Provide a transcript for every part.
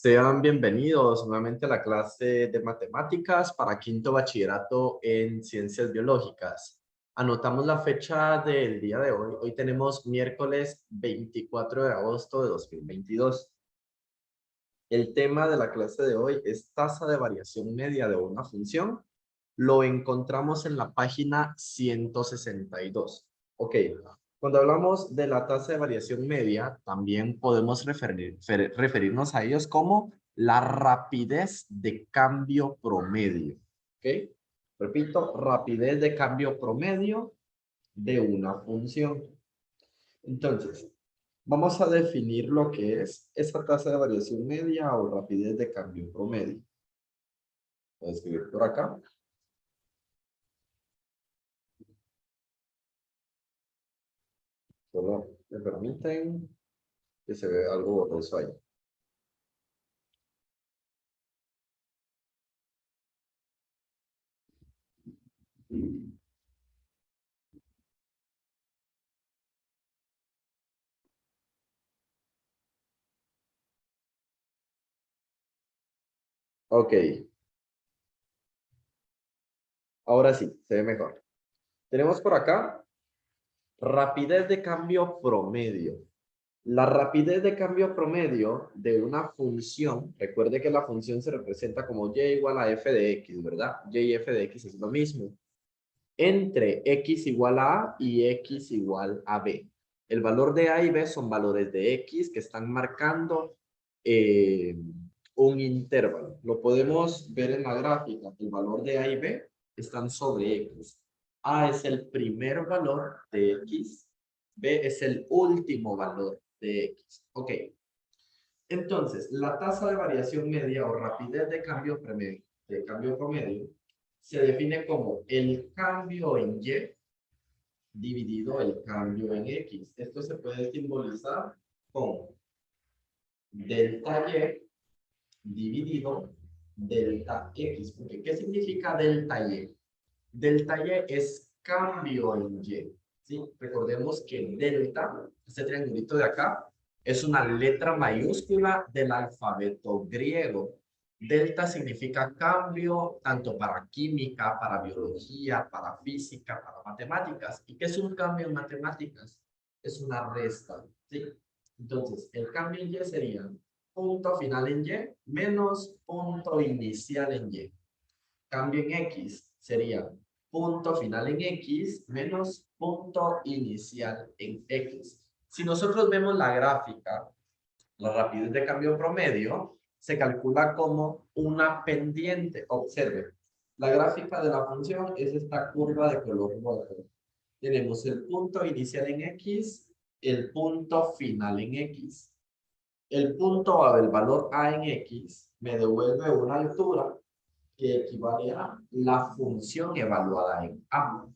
Sean bienvenidos nuevamente a la clase de matemáticas para quinto bachillerato en ciencias biológicas. Anotamos la fecha del día de hoy. Hoy tenemos miércoles 24 de agosto de 2022. El tema de la clase de hoy es tasa de variación media de una función. Lo encontramos en la página 162. Ok, cuando hablamos de la tasa de variación media, también podemos referirnos a ellos como la rapidez de cambio promedio. Ok, repito, rapidez de cambio promedio de una función. Entonces, vamos a definir lo que es esa tasa de variación media o rapidez de cambio promedio. Voy a escribir por acá. Solo me permiten que se vea algo borroso ahí. Ok, ahora sí, se ve mejor. Tenemos por acá rapidez de cambio promedio. La rapidez de cambio promedio de una función, recuerde que la función se representa como y igual a f de x, ¿verdad? Y y f de x es lo mismo. Entre x igual a A y x igual a B. El valor de A y B son valores de x que están marcando un intervalo. Lo podemos ver en la gráfica. El valor de A y B están sobre x. A es el primer valor de x. B es el último valor de x. Ok. Entonces, la tasa de variación media o rapidez de cambio promedio se define como el cambio en y dividido el cambio en x. Esto se puede simbolizar con delta y dividido delta x. Porque, ¿qué significa delta y? Delta y es cambio en y. ¿Sí? Recordemos que delta, este triangulito de acá, es una letra mayúscula del alfabeto griego. Delta significa cambio tanto para química, para biología, para física, para matemáticas. ¿Y qué es un cambio en matemáticas? Es una resta, ¿sí? Entonces, el cambio en y sería punto final en y menos punto inicial en y. Cambio en x sería punto final en x menos punto inicial en x. Si nosotros vemos la gráfica, la rapidez de cambio promedio se calcula como una pendiente. Observe, la gráfica de la función es esta curva de color rojo. Tenemos el punto inicial en x, el punto final en x. El punto A del valor A en x me devuelve una altura que equivale a la función evaluada en A.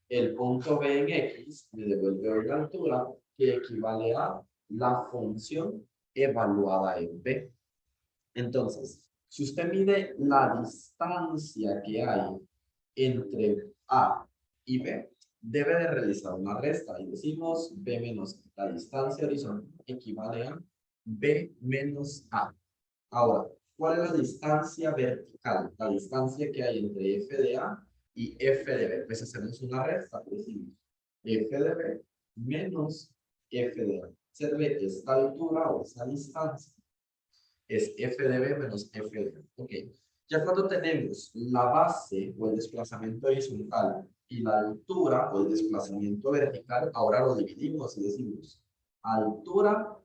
El punto B en X me devuelve una altura que equivale a la función evaluada en B. Entonces, si usted mide la distancia que hay entre A y B, debe de realizar una resta y decimos B menos la distancia horizontal equivale a B menos A. Ahora, ¿cuál es la distancia vertical? La distancia que hay entre f de A y f de B. Pues hacemos una resta, decimos f de B menos f de A. Observe esta altura o esa distancia. Es f de B menos f de A. Ok. Ya cuando tenemos la base o el desplazamiento horizontal y la altura o el desplazamiento vertical, ahora lo dividimos y decimos altura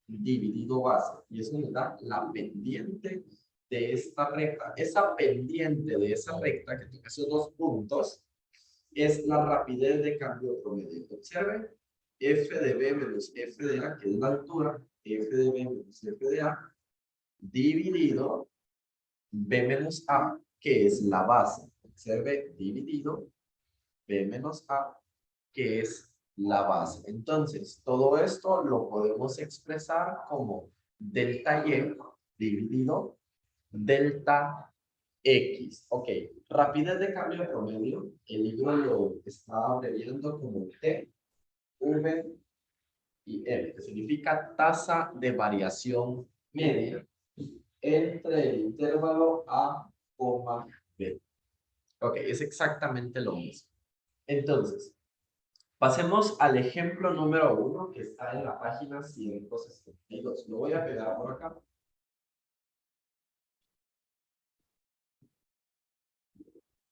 dividido base. Y eso nos da la pendiente de esta recta. Esa pendiente de esa recta, que tiene esos dos puntos, es la rapidez de cambio promedio. Observe, f de B menos f de A, que es la altura, f de B menos f de A, dividido B menos A, que es la base. Observe, dividido B menos A, que es la base. Entonces, todo esto lo podemos expresar como delta y dividido delta x. Ok, rapidez de cambio promedio. El libro lo está abreviando como T, V y M, que significa tasa de variación media entre el intervalo A, B. Ok, es exactamente lo mismo. Entonces, pasemos al ejemplo número 1 que está en la página 162. Lo voy a pegar por acá.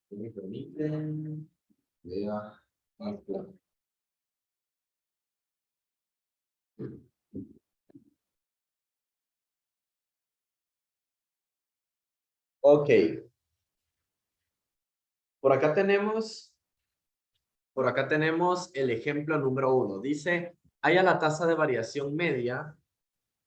Si me permiten, vea más claro. Ok, por acá tenemos el ejemplo número 1. Dice, haya la tasa de variación media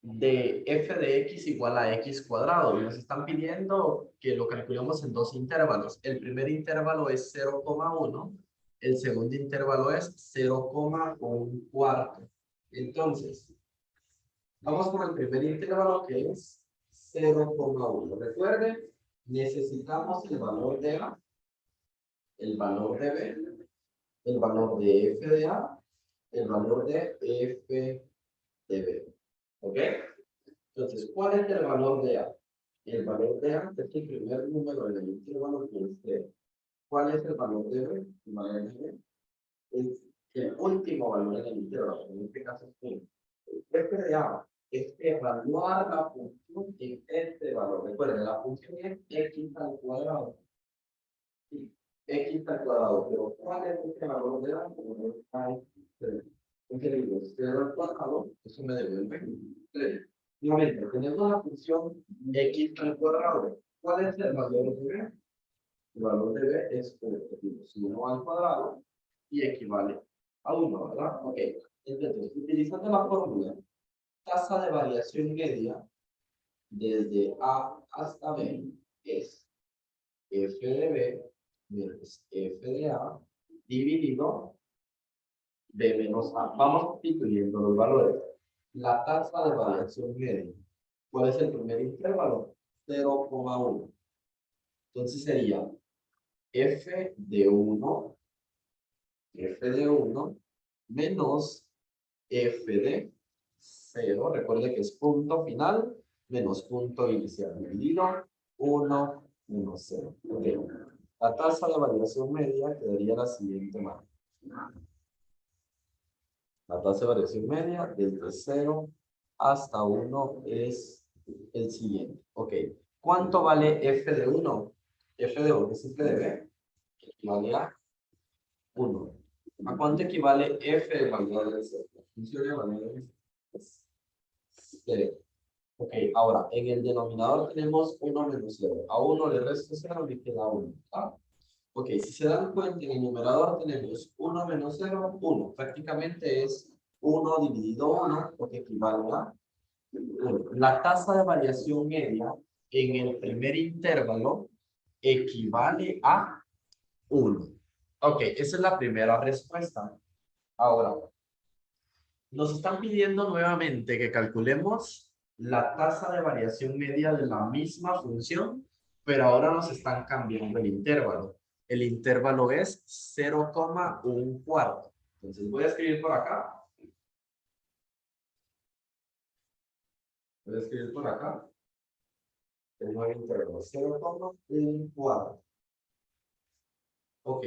de f de x igual a x cuadrado. Y nos están pidiendo que lo calculemos en dos intervalos. El primer intervalo es 0,1. El segundo intervalo es 0,1. Entonces, vamos con el primer intervalo que es 0,1. Recuerden, necesitamos el valor de A, el valor de B, el valor de f de A, el valor de f de B. ¿Ok? Entonces, ¿cuál es el valor de A? El valor de A es el primer número en el intervalo que es 0. ¿Cuál es el valor de B? El valor de B es el último valor en el intervalo. En este caso es 1. El f de A es evaluar la función en este valor. Recuerden, la función es x al cuadrado. Sí, x al cuadrado. Pero ¿cuál es este valor de A? Como está en 3. Entonces digo, 0 al cuadrado, eso me devuelve 3. Nuevamente, tenemos la función x al cuadrado. ¿Cuál es el valor de b? El valor de b es 1 al cuadrado y equivale a 1, ¿verdad? Ok. Entonces, utilizando la fórmula, tasa de variación media desde A hasta B es f de b menos f de A dividido b menos A. Vamos sustituyendo los valores. La tasa de variación media. ¿Cuál es el primer intervalo? 0,1. Entonces sería f de 1 menos f de 0. Recuerde que es punto final menos punto inicial. Dividido 1, 1, 0. Okay. La tasa de variación media quedaría la siguiente manera. La tasa de variación media desde 0 hasta 1 es el siguiente. Ok. ¿Cuánto vale f de 1? F de 1 es f de b, que equivale a 1. ¿A cuánto equivale f de valor de 0? La función de valor es 0. Ok, ahora, en el denominador tenemos 1 menos 0. A 1 le resto 0, le queda 1. ¿Ah? Ok, si se dan cuenta, en el numerador tenemos 1 menos 0, 1. Prácticamente es 1 dividido 1, porque equivale a 1. La tasa de variación media en el primer intervalo equivale a 1. Ok, esa es la primera respuesta. Ahora, nos están pidiendo nuevamente que calculemos la tasa de variación media de la misma función, pero ahora nos están cambiando el intervalo. El intervalo es 0,1. Entonces voy a escribir por acá. Voy a escribir por acá. El nuevo intervalo, 0,1. Ok.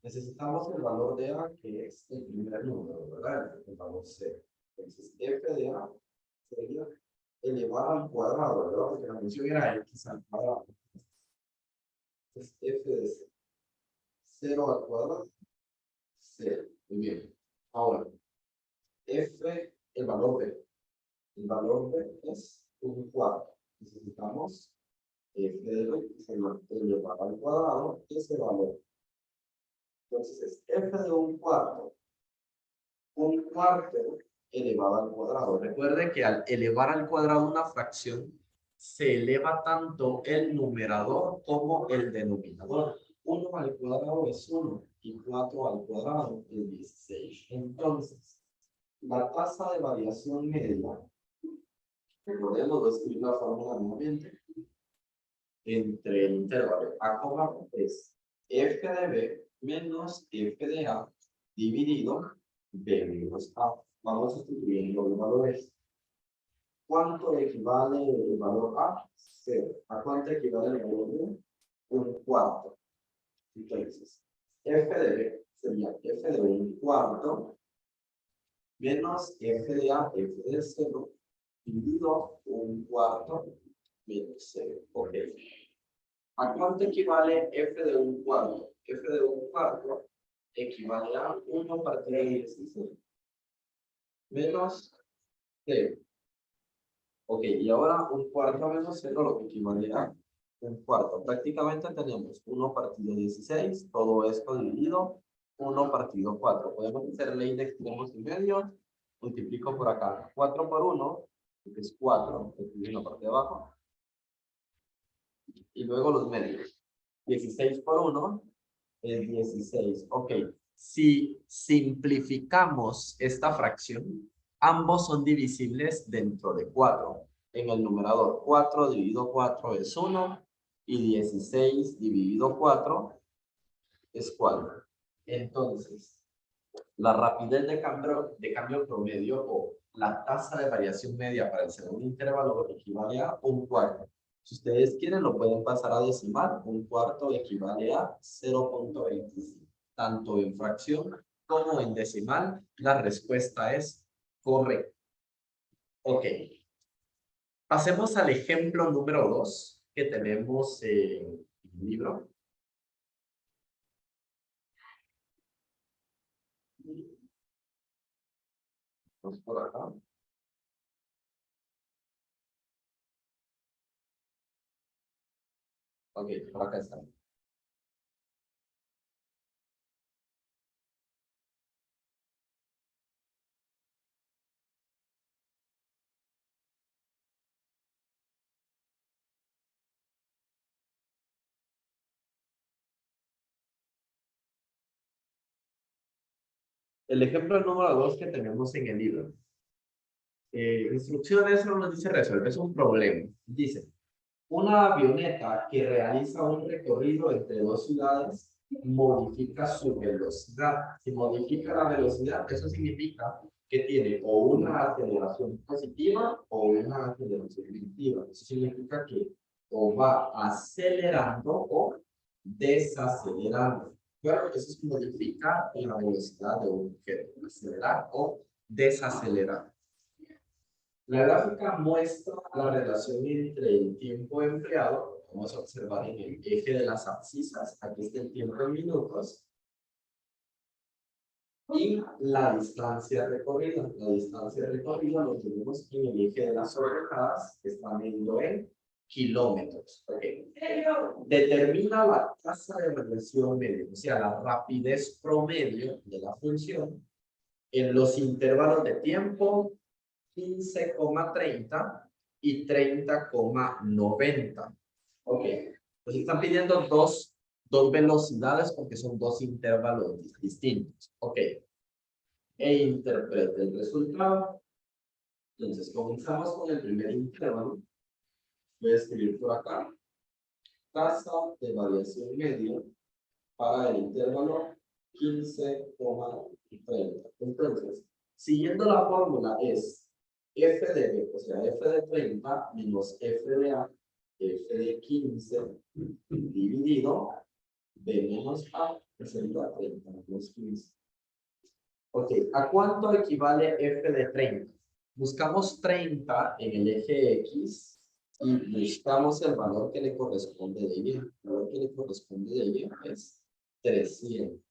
Necesitamos el valor de A, que es el primer número, ¿verdad? El valor 0. Entonces, f de A sería elevado al cuadrado, ¿verdad? Porque la función era x al cuadrado. Entonces, f de 0 al cuadrado, 0. Muy bien. Ahora, f, el valor b. El valor b es 1/4. Necesitamos f de b, que se lo elevado al cuadrado, ese valor. Entonces, es f de 1/4. 1/4 elevado al cuadrado. Recuerde que al elevar al cuadrado una fracción, se eleva tanto el numerador como el denominador. 1 al cuadrado es 1 y 4 al cuadrado es 16. Entonces, la tasa de variación media, recordemos, voy a escribir la fórmula nuevamente, entre el intervalo A, es f de b menos f de a dividido b menos a. Vamos sustituyendo los valores. ¿Cuánto equivale el valor a 0? ¿A cuánto equivale el valor de 1/4? Entonces, f de b sería f de 1/4 menos f de a, f de 0, dividido 1/4 menos 0. Ok. ¿A cuánto equivale f de 1/4? F de 1/4 equivale a 1 partido de 16 menos 0. Ok, y ahora 1/4 menos 0, lo que equivale a 1/4. Prácticamente tenemos 1 partido 16, todo esto dividido 1 partido 4. Podemos hacer ley de extremos y medios. Multiplico por acá 4 por 1, que es 4, en la parte de abajo. Y luego los medios. 16 por 1 es 16. Ok, si simplificamos esta fracción, ambos son divisibles dentro de 4. En el numerador, 4 dividido 4 es 1 y 16 dividido 4 es 4. Entonces, la rapidez de cambio promedio o la tasa de variación media para el segundo intervalo equivale a 1/4. Si ustedes quieren, lo pueden pasar a decimal. 1/4 equivale a 0.25. Tanto en fracción como en decimal, la respuesta es correcta. Ok. Pasemos al ejemplo número 2 que tenemos en el libro. Vamos por acá. Ok, por acá está. El ejemplo número 2 que tenemos en el libro. Instrucciones no nos dice resuelve, es un problema. Dice, una avioneta que realiza un recorrido entre dos ciudades modifica su velocidad. Si modifica la velocidad, eso significa que tiene o una aceleración positiva o una aceleración negativa. Eso significa que o va acelerando o desacelerando. Claro, eso modifica la velocidad de un objeto, acelerar o desacelerar. La gráfica muestra la relación entre el tiempo empleado, vamos a observar en el eje de las abscisas, aquí está el tiempo en minutos, y la distancia recorrida. La distancia recorrida lo tenemos en el eje de las ordenadas, que está medido en kilómetros. Okay. Determina la tasa de variación media, o sea, la rapidez promedio de la función en los intervalos de tiempo 15,30 y 30,90. Ok, pues están pidiendo dos velocidades porque son dos intervalos distintos. Ok, e interprete el resultado. Entonces, comenzamos con el primer intervalo. Voy a escribir por acá. Tasa de variación media para el intervalo 15,30. Entonces, siguiendo la fórmula es f de b, o sea, f de 30 menos f de a, f de 15 dividido b menos a, que sería 30 menos 15. Ok, ¿a cuánto equivale f de 30? Buscamos 30 en el eje X y buscamos el valor que le corresponde de Y. El valor que le corresponde de Y es 300.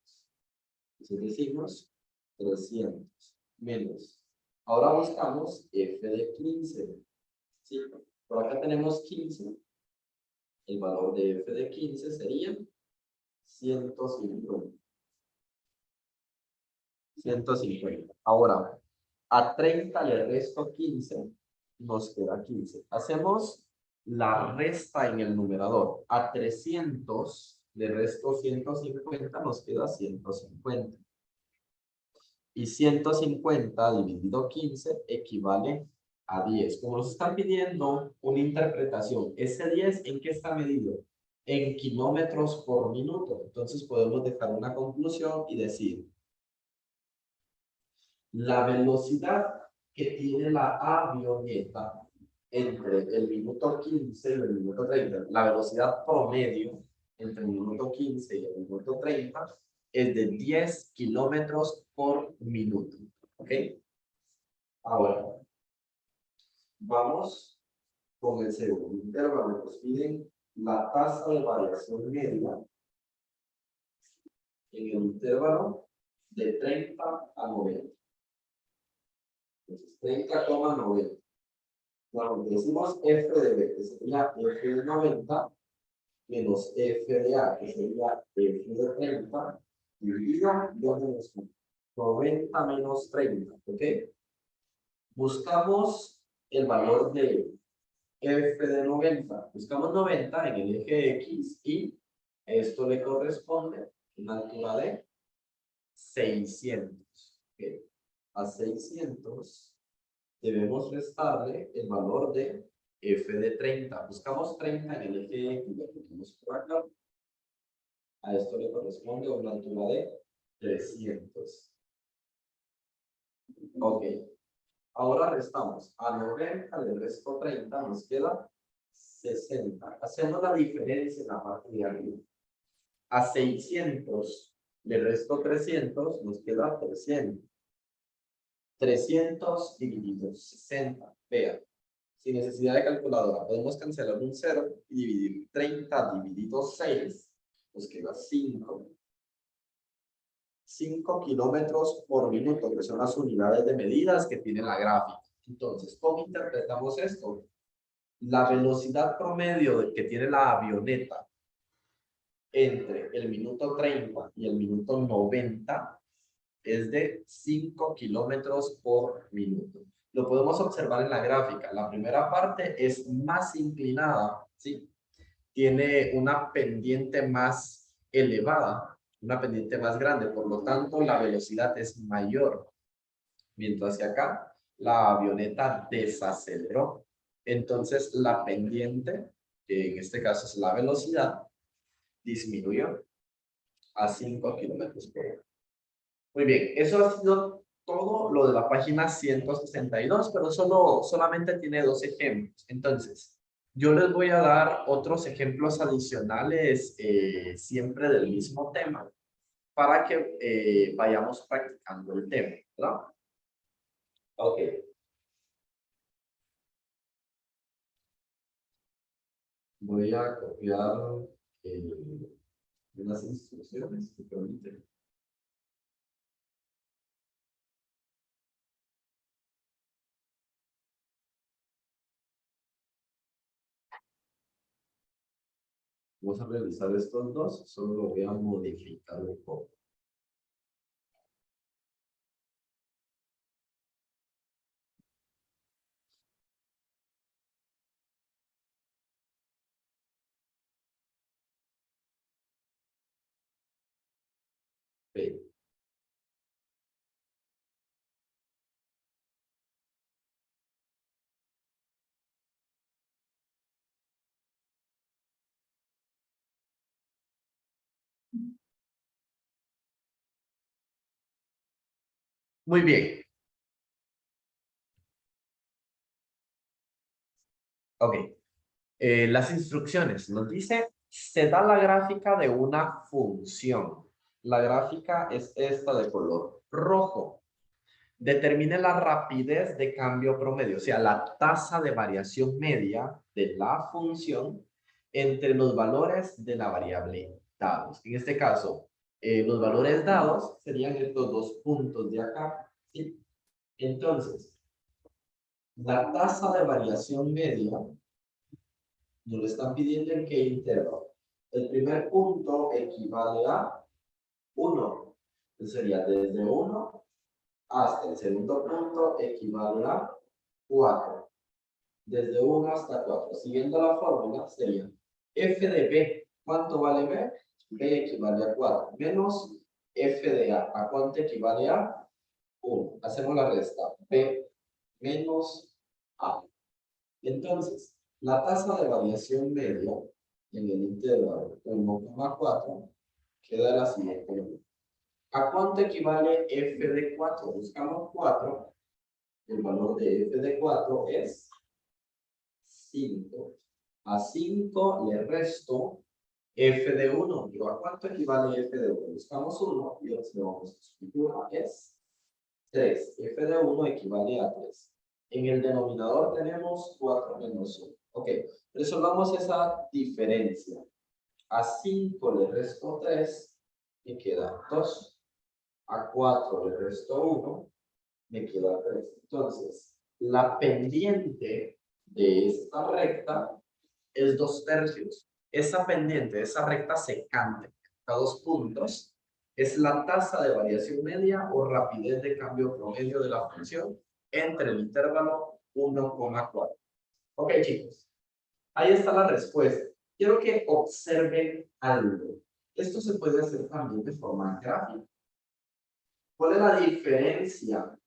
Entonces decimos 300 menos. Ahora buscamos f de 15. ¿Sí? Por acá tenemos 15. El valor de f de 15 sería 150. 150. Ahora, a 30 le resto 15, nos queda 15. Hacemos la resta en el numerador. A 300 le resto 150, nos queda 150. Y 150 dividido 15 equivale a 10. Como nos están pidiendo una interpretación, ¿ese 10 en qué está medido? En kilómetros por minuto. Entonces podemos dejar una conclusión y decir, la velocidad que tiene la avioneta entre el minuto 15 y el minuto 30. La velocidad promedio entre el minuto 15 y el minuto 30 es de 10 kilómetros por minuto. ¿Ok? Ahora, vamos con el segundo intervalo. Nos piden la tasa de variación media en el intervalo de 30 a 90. Entonces, 30,90. Cuando decimos f de b, que sería f de 90, menos f de a, que sería f de 30, dividido 2 menos 1. 90 menos 30, ¿ok? Buscamos el valor de f de 90. Buscamos 90 en el eje X y esto le corresponde una altura de 600. ¿Okay? A 600 debemos restarle el valor de f de 30. Buscamos 30 en el eje X, lo ponemos por acá. A esto le corresponde una altura de 300. Ok. Ahora restamos. A 90 le resto 30, nos queda 60. Hacemos la diferencia en la parte de arriba. A 600 le resto 300, nos queda 300. 300 dividido 60. Vean, sin necesidad de calculadora, podemos cancelar un 0 y dividir 30 dividido 6, nos queda 5. 5 kilómetros por minuto, que son las unidades de medidas que tiene la gráfica. Entonces, ¿cómo interpretamos esto? La velocidad promedio que tiene la avioneta entre el minuto 30 y el minuto 90 es de 5 kilómetros por minuto. Lo podemos observar en la gráfica. La primera parte es más inclinada, ¿sí? Tiene una pendiente más elevada, una pendiente más grande, por lo tanto la velocidad es mayor. Mientras que acá la avioneta desaceleró. Entonces la pendiente, que en este caso es la velocidad, disminuyó a 5 kilómetros por hora. Muy bien, eso ha sido todo lo de la página 162, pero solamente tiene 2 ejemplos. Entonces, yo les voy a dar otros ejemplos adicionales siempre del mismo tema para que vayamos practicando el tema, ¿verdad? Ok. Voy a copiar unas instrucciones que permiten. Vamos a realizar estos dos, solo lo voy a modificar un poco. Okay. Muy bien. Ok. Las instrucciones nos dice, se da la gráfica de una función. La gráfica es esta de color rojo. Determine la rapidez de cambio promedio, o sea, la tasa de variación media de la función entre los valores de la variable dados. En este caso, los valores dados serían estos dos puntos de acá, ¿sí? Entonces, la tasa de variación media nos lo están pidiendo en qué intervalo. El primer punto equivale a 1. Entonces sería desde 1 hasta el segundo punto equivale a 4. Desde 1 hasta 4. Siguiendo la fórmula sería f de b. ¿Cuánto vale b? B equivale a 4. Menos f de a. ¿A cuánto equivale a? 1. Hacemos la resta. B menos a. Entonces, la tasa de variación media en el intervalo 1,4 queda la siguiente. ¿A cuánto equivale f de 4? Buscamos 4 el valor de f de 4 es 5. A 5 le resto f de 1. Pero ¿a cuánto equivale f de 1? Buscamos 1 y observamos que su figura es 3. F de 1 equivale a 3. En el denominador tenemos 4 menos 1. Ok, resolvamos esa diferencia. A 5 le resto 3, me queda 2. A 4 le resto 1, me queda 3. Entonces, la pendiente de esta recta es 2/3. Esa pendiente, esa recta secante a 2 puntos, es la tasa de variación media o rapidez de cambio promedio de la función entre el intervalo 1,4. Ok, chicos. Ahí está la respuesta. Quiero que observen algo. Esto se puede hacer también de forma gráfica. ¿Cuál es la diferencia?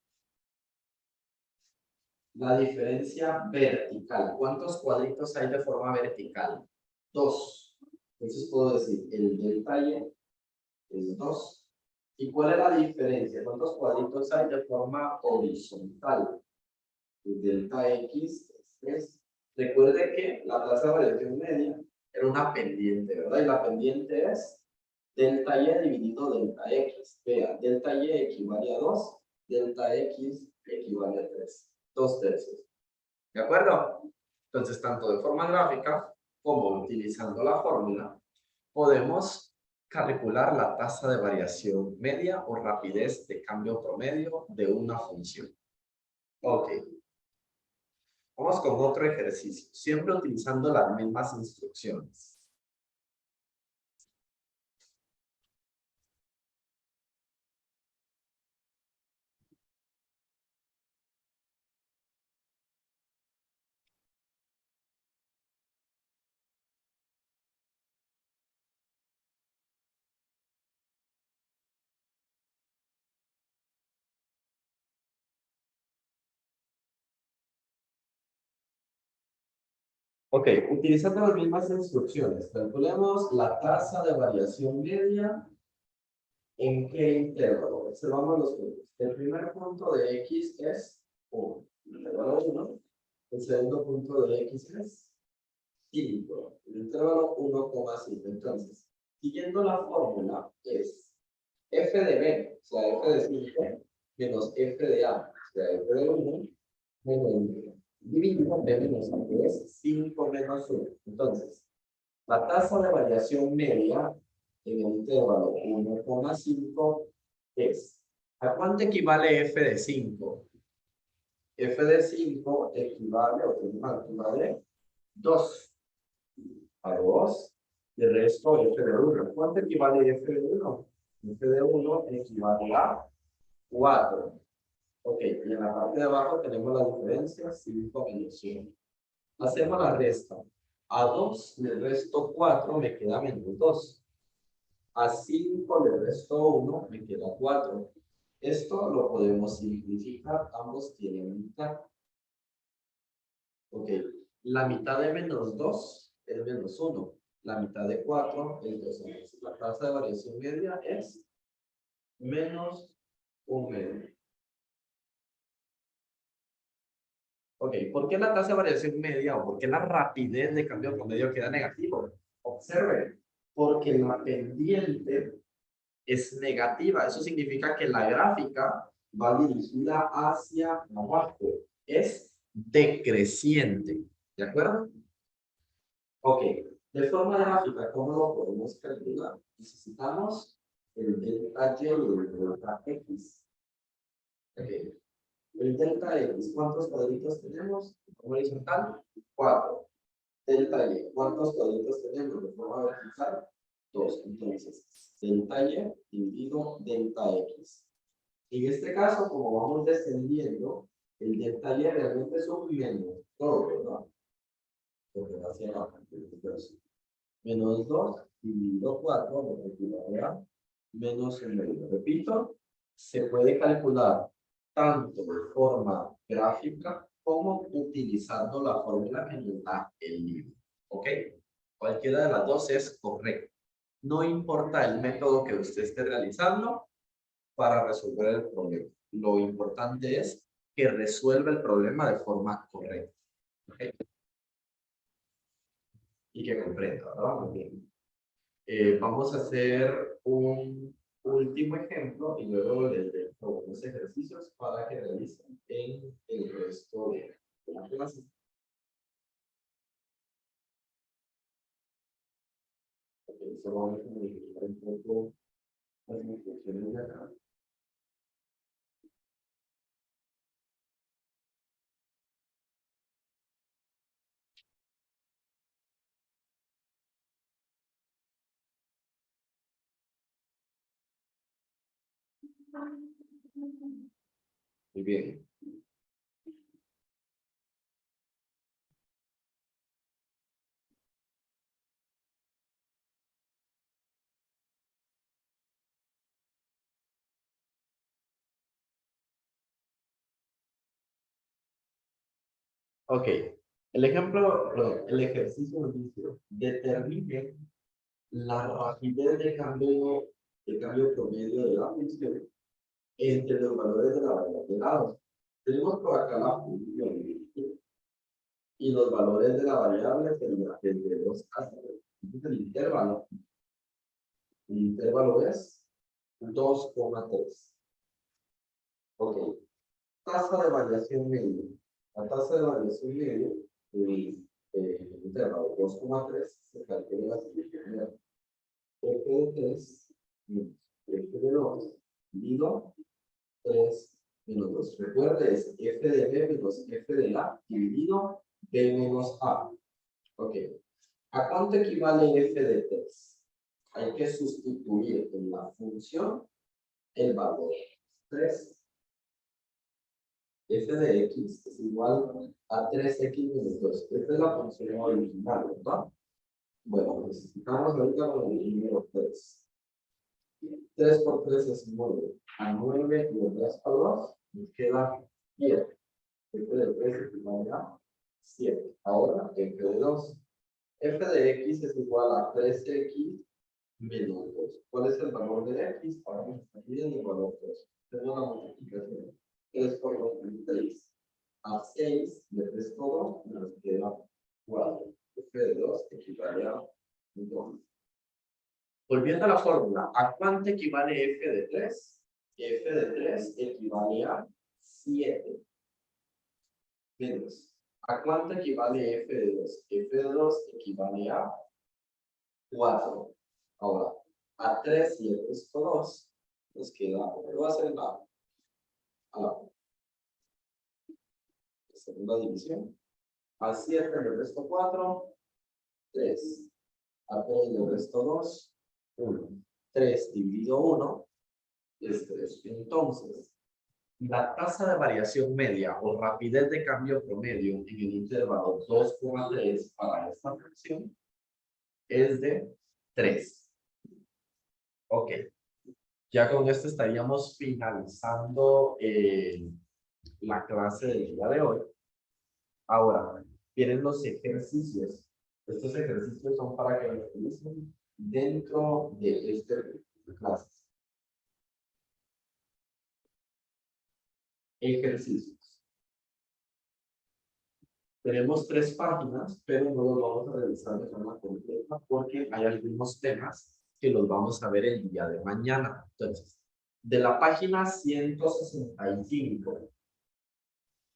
La diferencia vertical. ¿Cuántos cuadritos hay de forma vertical? 2. Entonces puedo decir, el delta y es 2. ¿Y cuál es la diferencia? ¿Cuántos cuadritos hay de forma horizontal? El delta x es 3. Recuerde que la tasa de variación media era una pendiente, ¿verdad? Y la pendiente es delta y dividido delta x. Vea, delta y equivale a 2, delta x equivale a 3. 2/3. ¿De acuerdo? Entonces, tanto de forma gráfica como utilizando la fórmula, podemos calcular la tasa de variación media o rapidez de cambio promedio de una función. Ok. Vamos con otro ejercicio, siempre utilizando las mismas instrucciones. Ok, utilizando las mismas instrucciones, calculemos la tasa de variación media. ¿En qué intervalo? Observamos los puntos. El primer punto de x es 1. Intervalo 1. El segundo punto de x es 5. El intervalo 1,5. Entonces, siguiendo la fórmula, es f de b, o sea, f de 5, menos f de a, o sea, f de 1, menos dividido b menos a, que es 5 menos 1. Entonces, la tasa de variación media en el intervalo 1,5 es, ¿a cuánto equivale f de 5? F de 5 equivale, o tiene una altura de 2 a 2, y el resto f de 1. ¿Cuánto equivale f de 1? F de 1 equivale a 4. Ok, y en la parte de abajo tenemos la diferencia, 5 menos 1. Hacemos la resta. A 2 le resto 4, me queda menos 2. A 5 le resto 1, me queda 4. Esto lo podemos simplificar, ambos tienen mitad. Ok, la mitad de menos 2 es menos 1. La mitad de 4 es 2. Entonces, la tasa de variación media es menos 1 medio. Ok, ¿por qué la tasa de variación media o por qué la rapidez de cambio promedio queda negativo? Observe, porque la pendiente es negativa. Eso significa que la gráfica va dirigida hacia abajo. Es decreciente. ¿De acuerdo? Ok. De forma gráfica, ¿cómo lo podemos calcular? Necesitamos el delta y el delta x. Okay. El delta x, ¿cuántos cuadritos tenemos? De forma horizontal, 4. Delta y, ¿cuántos cuadritos tenemos de forma vertical? 2. Entonces, delta y dividido delta x. En este caso, como vamos descendiendo, el delta y realmente es un menos todo, ¿verdad? Porque va hacia abajo. Menos 2 dividido 4, lo que equivale a menos 1 medio. Repito, se puede calcular tanto de forma gráfica como utilizando la fórmula que nos da el libro. ¿Ok? Cualquiera de las dos es correcta. No importa el método que usted esté realizando para resolver el problema. Lo importante es que resuelva el problema de forma correcta. ¿Okay? Y que comprenda, ¿verdad? Muy bien. Vamos a hacer un último ejemplo y luego les dejo unos ejercicios para que realicen en el resto de la clase. Okay, solo vamos a modificar un poco las instrucciones de acá. Muy bien. Ok. El ejemplo, perdón, el ejercicio nos dice, determine la rapidez de cambio promedio de la función entre los valores de la variable lado. Tenemos por acá la función y los valores de la variable serían desde 2 hasta 3. Entonces el intervalo es 2,3. Ok. Tasa de variación media. La tasa de variación media el intervalo 2,3 se calcula de la siguiente manera. F de 3 menos F de 2 dividido 3 menos 2. Recuerde, es F de B menos F de A dividido B menos A. Ok. ¿A cuánto equivale F de 3? Hay que sustituir en la función el valor 3. F de X es igual a 3X menos 2. Esta es la función original, ¿verdad? Bueno, necesitamos ahorita el número 3. 3 por 3 es 9. A 9 y el 3 por 2 nos queda 7. F de 3 equivale a 7. Ahora, F de 2. F de X es igual a 3X menos 2. ¿Cuál es el valor de X? Ahora nos está pidiendo el valor 2. Tenemos la multiplicación. 3 por 2 es 6. A 6 le resto 2, nos queda 4. F de 2 equivale a 2. Volviendo a la fórmula, ¿a cuánto equivale F de 3? F de 3 equivale a 7. Menos. ¿A cuánto equivale F de 2? F de 2 equivale a 4. Ahora, a 3 y el resto 2, nos queda, lo va a hacer la segunda división. A 7 le resto 4, 3. A 3 le resto 2, 1. 3 dividido 1 es 3. Entonces, la tasa de variación media o rapidez de cambio promedio en el intervalo 2,3 para esta fracción es de 3. Ok. Ya con esto estaríamos finalizando la clase del día de hoy. Ahora, vienen los ejercicios. Estos ejercicios son para que los utilicen dentro de este grupo de clases. Ejercicios. Tenemos 3 páginas, pero no los vamos a revisar de forma completa porque hay algunos temas que los vamos a ver el día de mañana. Entonces, de la página 165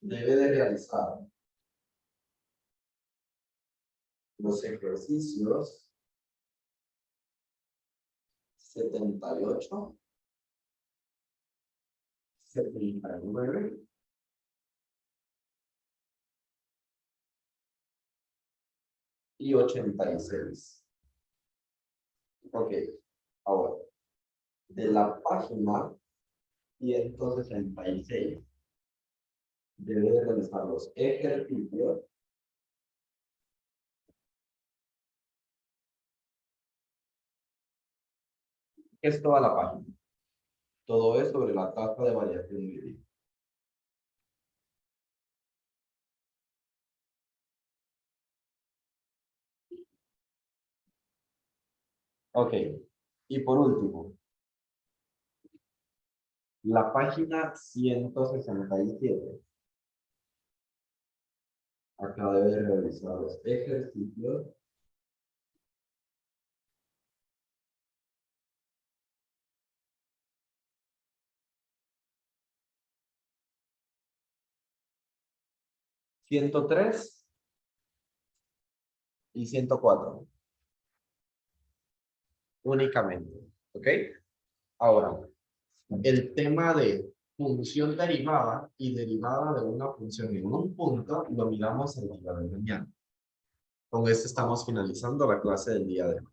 debe de realizar los ejercicios 78, 79 y 86. Ok, ahora, de la página 166 debe de realizar los ejercicios es toda la página. Todo es sobre la tasa de variación media. Ok, y por último, la página 167 Acá debe realizar los ejercicios. ¿103? Y 104 únicamente, ¿ok? Ahora, el tema de función derivada y derivada de una función en un punto lo miramos el día de mañana. Con esto estamos finalizando la clase del día de hoy.